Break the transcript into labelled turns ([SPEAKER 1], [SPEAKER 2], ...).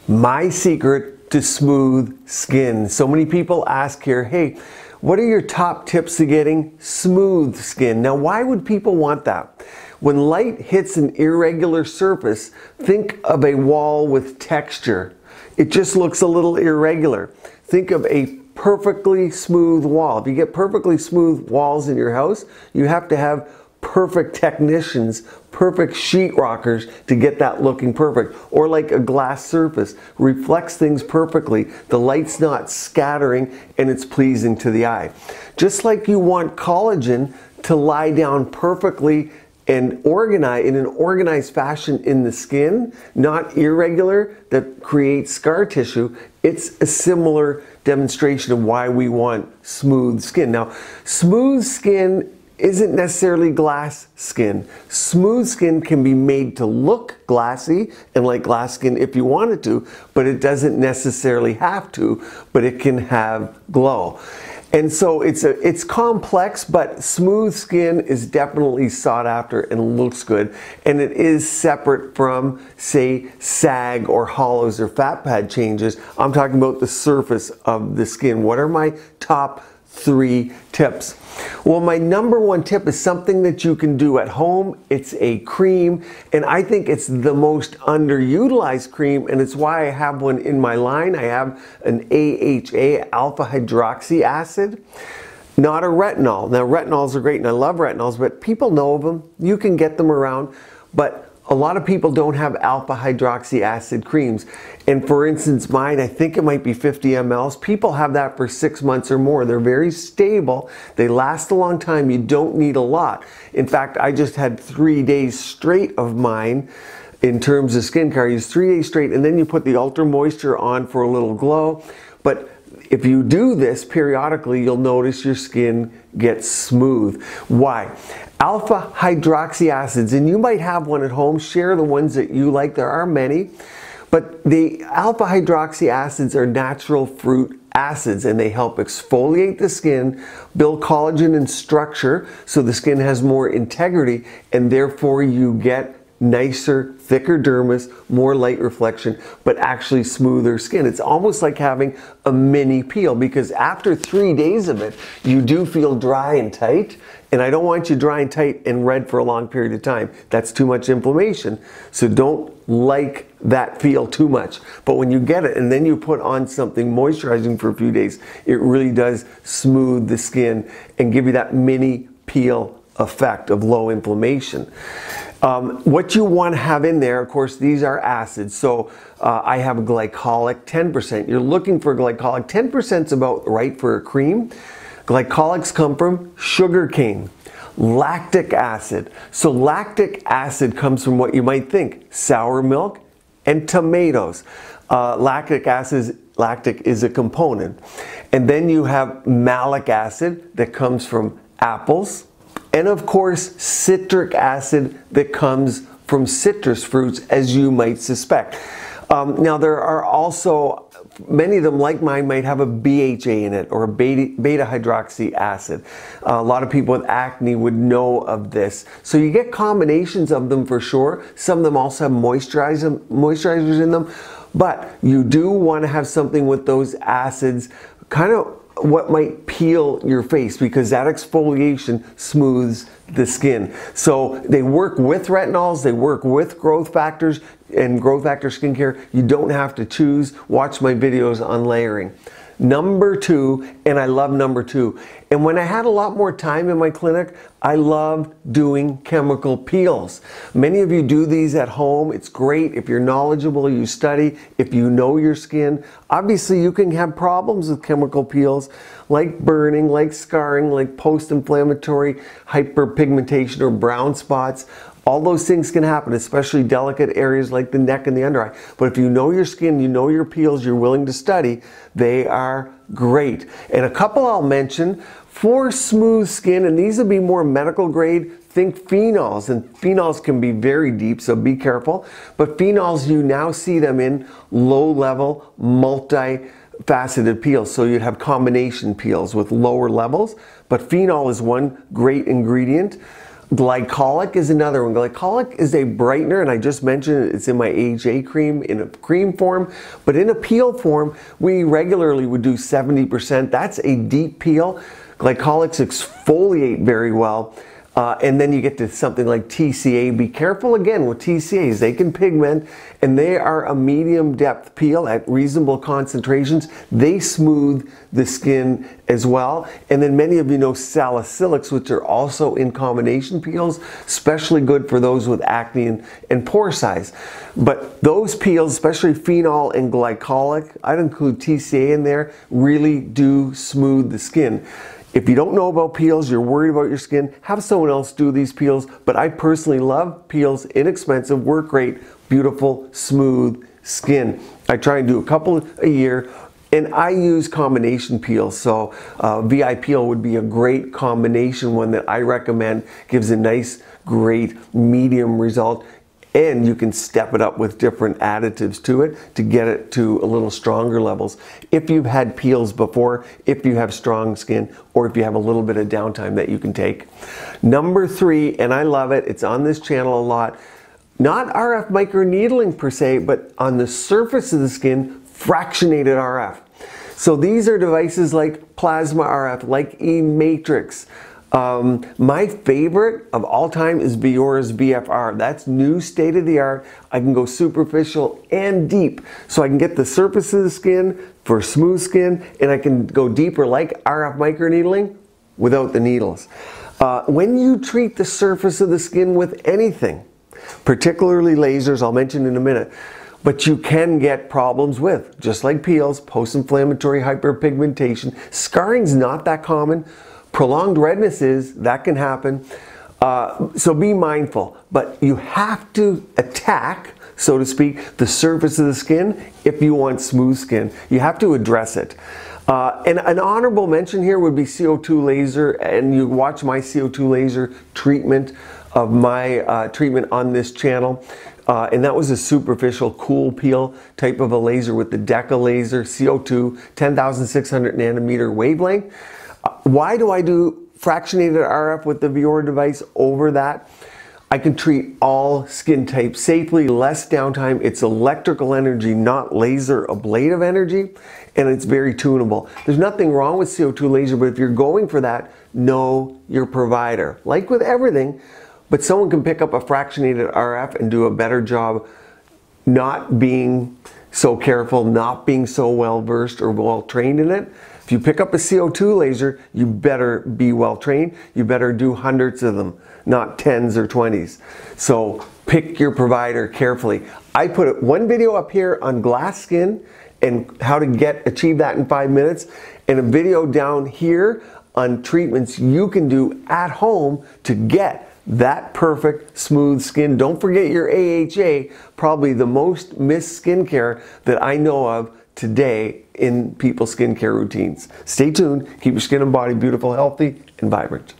[SPEAKER 1] My secret to smooth skin. So many people ask here, hey, what are your top tips to getting smooth skin? Now, why would people want that? When light hits an irregular surface, think of a wall with texture. It just looks a little irregular. Think of a perfectly smooth wall. If you get perfectly smooth walls in your house, you have to have perfect technicians, perfect sheetrockers to get that looking perfect. Or like a glass surface, reflects things perfectly. The light's not scattering and it's pleasing to the eye. Just like you want collagen to lie down perfectly and organize in an organized fashion in the skin, not irregular, that creates scar tissue. It's a similar demonstration of why we want smooth skin. Now, smooth skin isn't necessarily glass skin. Smooth skin can be made to look glassy and like glass skin if you wanted to, but it doesn't necessarily have to, but it can have glow. And so it's complex, but smooth skin is definitely sought after and looks good. And it is separate from, say, sag or hollows or fat pad changes. I'm talking about the surface of the skin. What are my top 3 tips? Well, my number 1 tip is something that you can do at home. It's a cream, and I think it's the most underutilized cream, and it's why I have one in my line. I have an AHA, alpha hydroxy acid, not a retinol. Now, retinols are great, and I love retinols, but people know of them. You can get them around, but a lot of people don't have alpha hydroxy acid creams. And for instance, mine, I think it might be 50 mLs. People have that for 6 months or more. They're very stable. They last a long time. You don't need a lot. In fact, I just had 3 days straight of mine in terms of skincare. I used 3 days straight, and then you put the Ultra Moisture on for a little glow. But if you do this periodically, you'll notice your skin gets smooth. Why? Alpha hydroxy acids, and you might have one at home. Share the ones that you like. There are many. But the alpha hydroxy acids are natural fruit acids, and they help exfoliate the skin, build collagen and structure so the skin has more integrity, and therefore you get nicer, thicker dermis, more light reflection, but actually smoother skin. It's almost like having a mini peel, because after 3 days of it, you do feel dry and tight, and I don't want you dry and tight and red for a long period of time. That's too much inflammation, so don't like that feel too much. But when you get it and then you put on something moisturizing for a few days, it really does smooth the skin and give you that mini peel effect of low inflammation. What you want to have in there, of course, these are acids. So I have a glycolic 10%. You're looking for glycolic. 10% is about right for a cream. Glycolics come from sugar cane. Lactic acid. So lactic acid comes from what you might think, sour milk and tomatoes. Lactic is a component. And then you have malic acid that comes from apples. And of course, citric acid that comes from citrus fruits, as you might suspect. Now, there are also, many of them, like mine, might have a BHA in it, or a beta hydroxy acid. A lot of people with acne would know of this. So you get combinations of them for sure. Some of them also have moisturizers in them. But you do want to have something with those acids, kind of what might peel your face, because that exfoliation smooths the skin. So they work with retinols, they work with growth factors and growth factor skincare. You don't have to choose. Watch my videos on layering. Number 2, and I love number 2. And when I had a lot more time in my clinic, I loved doing chemical peels. Many of you do these at home. It's great if you're knowledgeable, you study, if you know your skin. Obviously, you can have problems with chemical peels, like burning, like scarring, like post-inflammatory hyperpigmentation or brown spots. All those things can happen, especially delicate areas like the neck and the under eye. But if you know your skin, you know your peels, you're willing to study, they are great. And a couple I'll mention for smooth skin, and these will be more medical grade. Think phenols, and phenols can be very deep, so be careful. But phenols, you now see them in low-level, multi-faceted peels. So you'd have combination peels with lower levels. But phenol is one great ingredient. Glycolic is another one. Glycolic is a brightener, and I just mentioned it's in my AHA cream in a cream form, but in a peel form, we regularly would do 70%. That's a deep peel. Glycolics exfoliate very well. And then you get to something like TCA. Be careful again with TCAs. They can pigment, and they are a medium depth peel at reasonable concentrations. They smooth the skin as well. And then many of you know salicylics, which are also in combination peels, especially good for those with acne and pore size. But those peels, especially phenol and glycolic, I'd include TCA in there, really do smooth the skin. If you don't know about peels, you're worried about your skin, have someone else do these peels. But I personally love peels, inexpensive, work great, beautiful, smooth skin. I try and do a couple a year, and I use combination peels. So VI Peel would be a great combination one that I recommend. Gives a nice, great, medium result. And you can step it up with different additives to it to get it to a little stronger levels. If you've had peels before, if you have strong skin, or if you have a little bit of downtime that you can take. Number 3, and I love it, it's on this channel a lot, not RF microneedling per se, but on the surface of the skin, fractionated RF. So these are devices like Plasma RF, like eMatrix. My favorite of all time is Biora's BFR. That's new, state of the art. I can go superficial and deep. So I can get the surface of the skin for smooth skin, and I can go deeper like RF microneedling without the needles. When you treat the surface of the skin with anything, particularly lasers, I'll mention in a minute, but you can get problems with, just like peels, post-inflammatory hyperpigmentation. Scarring's not that common. Prolonged redness is, that can happen. So be mindful, but you have to attack, so to speak, the surface of the skin if you want smooth skin. You have to address it. And an honorable mention here would be CO2 laser, and you watch my CO2 laser treatment of my treatment on this channel. And that was a superficial cool peel type of a laser with the Deca laser, CO2, 10,600 nanometer wavelength. Why do I do fractionated RF with the Biora device over that? I can treat all skin types safely, less downtime. It's electrical energy, not laser ablative energy, and it's very tunable. There's nothing wrong with CO2 laser, but if you're going for that, know your provider. Like with everything, but someone can pick up a fractionated RF and do a better job not being so careful, not being so well versed or well trained in it. If you pick up a CO2 laser, you better be well trained. You better do hundreds of them, not 10s or 20s. So pick your provider carefully. I put one video up here on glass skin and how to achieve that in 5 minutes, and a video down here on treatments you can do at home to get that perfect smooth skin. Don't forget your AHA, probably the most missed skincare that I know of today in people's skincare routines. Stay tuned, keep your skin and body beautiful, healthy, and vibrant.